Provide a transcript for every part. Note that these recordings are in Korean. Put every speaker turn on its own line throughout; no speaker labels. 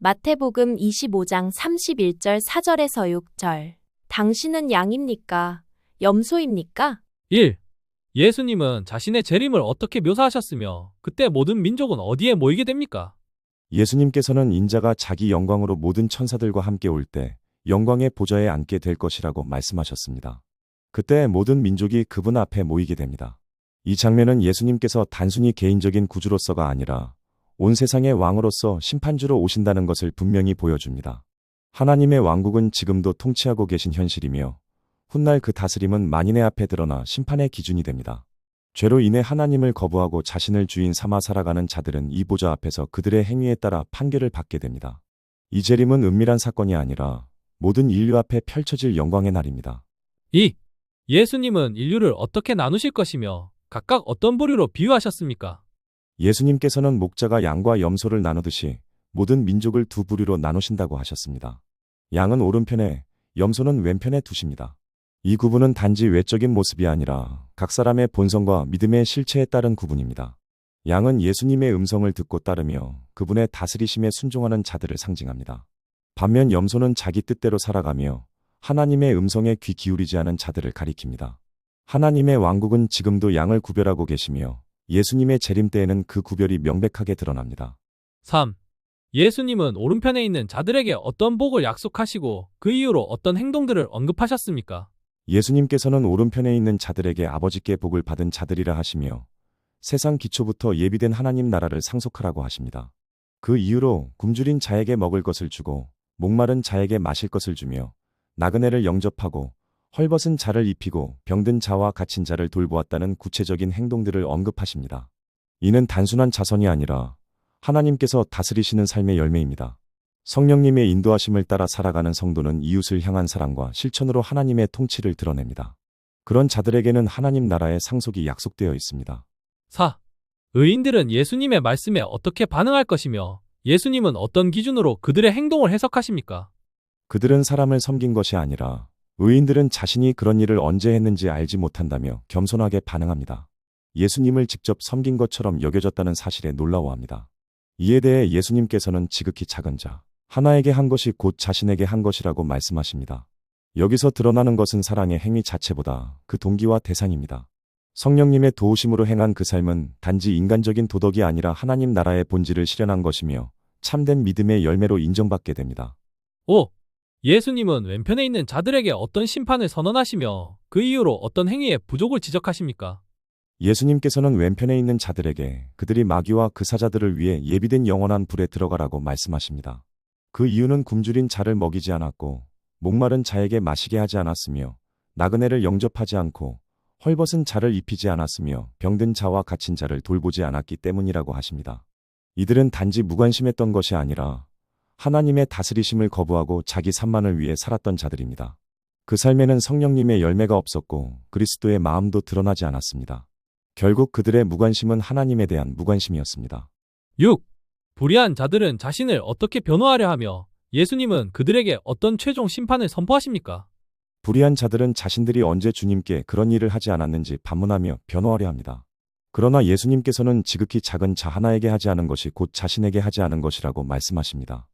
마태복음 25장 31절 4절에서 6절. 당신은 양입니까? 염소입니까?
1. 예수님은 자신의 재림을 어떻게 묘사하셨으며 그때 모든 민족은 어디에 모이게 됩니까?
예수님께서는 인자가 자기 영광으로 모든 천사들과 함께 올 때 영광의 보좌에 앉게 될 것이라고 말씀하셨습니다. 그때 모든 민족이 그분 앞에 모이게 됩니다. 이 장면은 예수님께서 단순히 개인적인 구주로서가 아니라 온 세상의 왕으로서 심판주로 오신다는 것을 분명히 보여줍니다. 하나님의 왕국은 지금도 통치하고 계신 현실이며 훗날 그 다스림은 만인의 앞에 드러나 심판의 기준이 됩니다. 죄로 인해 하나님을 거부하고 자신을 주인 삼아 살아가는 자들은 이 보좌 앞에서 그들의 행위에 따라 판결을 받게 됩니다. 이 재림은 은밀한 사건이 아니라 모든 인류 앞에 펼쳐질 영광의 날입니다.
2. 예수님은 인류를 어떻게 나누실 것이며 각각 어떤 부류로 비유하셨습니까?
예수님께서는 목자가 양과 염소를 나누듯이 모든 민족을 두 부류로 나누신다고 하셨습니다. 양은 오른편에, 염소는 왼편에 두십니다. 이 구분은 단지 외적인 모습이 아니라 각 사람의 본성과 믿음의 실체에 따른 구분입니다. 양은 예수님의 음성을 듣고 따르며 그분의 다스리심에 순종하는 자들을 상징합니다. 반면 염소는 자기 뜻대로 살아가며 하나님의 음성에 귀 기울이지 않은 자들을 가리킵니다. 하나님의 왕국은 지금도 양을 구별하고 계시며 예수님의 재림 때에는 그 구별이 명백하게 드러납니다.
3. 예수님은 오른편에 있는 자들에게 어떤 복을 약속하시고 그 이후로 어떤 행동들을 언급하셨습니까?
예수님께서는 오른편에 있는 자들에게 아버지께 복을 받은 자들이라 하시며 세상 기초부터 예비된 하나님 나라를 상속하라고 하십니다. 그 이후로 굶주린 자에게 먹을 것을 주고 목마른 자에게 마실 것을 주며 나그네를 영접하고 헐벗은 자를 입히고 병든 자와 갇힌 자를 돌보았다는 구체적인 행동들을 언급하십니다. 이는 단순한 자선이 아니라 하나님께서 다스리시는 삶의 열매입니다. 성령님의 인도하심을 따라 살아가는 성도는 이웃을 향한 사랑과 실천으로 하나님의 통치를 드러냅니다. 그런 자들에게는 하나님 나라의 상속이 약속되어 있습니다.
4. 의인들은 예수님의 말씀에 어떻게 반응할 것이며 예수님은 어떤 기준으로 그들의 행동을 해석하십니까?
그들은 사람을 섬긴 것이 아니라 의인들은 자신이 그런 일을 언제 했는지 알지 못한다며 겸손하게 반응합니다. 예수님을 직접 섬긴 것처럼 여겨졌다는 사실에 놀라워합니다. 이에 대해 예수님께서는 지극히 작은 자 하나에게 한 것이 곧 자신에게 한 것이라고 말씀하십니다. 여기서 드러나는 것은 사랑의 행위 자체보다 그 동기와 대상입니다. 성령님의 도우심으로 행한 그 삶은 단지 인간적인 도덕이 아니라 하나님 나라의 본질을 실현한 것이며 참된 믿음의 열매로 인정받게 됩니다.
5. 예수님은 왼편에 있는 자들에게 어떤 심판을 선언하시며 그 이후로 어떤 행위의 부족을 지적하십니까?
예수님께서는 왼편에 있는 자들에게 그들이 마귀와 그 사자들을 위해 예비된 영원한 불에 들어가라고 말씀하십니다. 그 이유는 굶주린 자를 먹이지 않았고 목마른 자에게 마시게 하지 않았으며 나그네를 영접하지 않고 헐벗은 자를 입히지 않았으며 병든 자와 갇힌 자를 돌보지 않았기 때문이라고 하십니다. 이들은 단지 무관심했던 것이 아니라 하나님의 다스리심을 거부하고 자기 산만을 위해 살았던 자들입니다. 그 삶에는 성령님의 열매가 없었고 그리스도의 마음도 드러나지 않았습니다. 결국 그들의 무관심은 하나님에 대한 무관심이었습니다.
6. 불의한 자들은 자신을 어떻게 변호하려 하며 예수님은 그들에게 어떤 최종 심판을 선포하십니까?
불의한 자들은 자신들이 언제 주님께 그런 일을 하지 않았는지 반문하며 변호하려 합니다. 그러나 예수님께서는 지극히 작은 자 하나에게 하지 않은 것이 곧 자신에게 하지 않은 것이라고 말씀하십니다.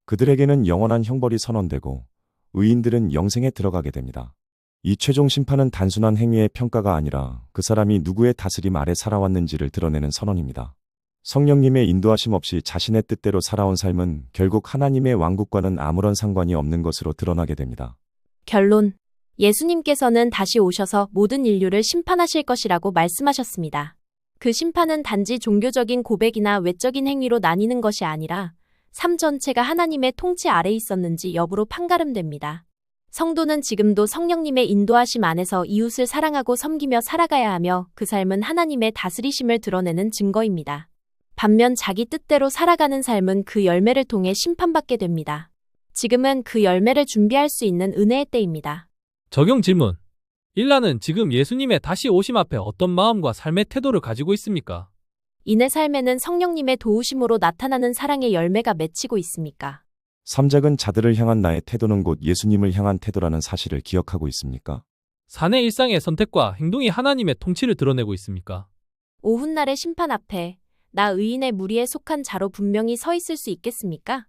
그들에게는 영원한 형벌이 선언되고 의인들은 영생에 들어가게 됩니다. 이 최종 심판은 단순한 행위의 평가가 아니라 그 사람이 누구의 다스림 아래 살아왔는지를 드러내는 선언입니다. 성령님의 인도하심 없이 자신의 뜻대로 살아온 삶은 결국 하나님의 왕국과는 아무런 상관이 없는 것으로 드러나게 됩니다.
결론. 예수님께서는 다시 오셔서 모든 인류를 심판하실 것이라고 말씀하셨습니다. 그 심판은 단지 종교적인 고백이나 외적인 행위로 나뉘는 것이 아니라 삶 전체가 하나님의 통치 아래 있었는지 여부로 판가름됩니다. 성도는 지금도 성령님의 인도하심 안에서 이웃을 사랑하고 섬기며 살아가야 하며 그 삶은 하나님의 다스리심을 드러내는 증거입니다. 반면 자기 뜻대로 살아가는 삶은 그 열매를 통해 심판받게 됩니다. 지금은 그 열매를 준비할 수 있는 은혜의 때입니다.
적용 질문. 일라는 지금 예수님의 다시 오심 앞에 어떤 마음과 삶의 태도를 가지고 있습니까?
이내 삶에는 성령님의 도우심으로 나타나는 사랑의 열매가 맺히고 있습니까?
삼작은 자들을 향한 나의 태도는 곧 예수님을 향한 태도라는 사실을 기억하고 있습니까?
사내 일상의 선택과 행동이 하나님의 통치를 드러내고 있습니까?
오훗날의 심판 앞에 나 의인의 무리에 속한 자로 분명히 서 있을 수 있겠습니까?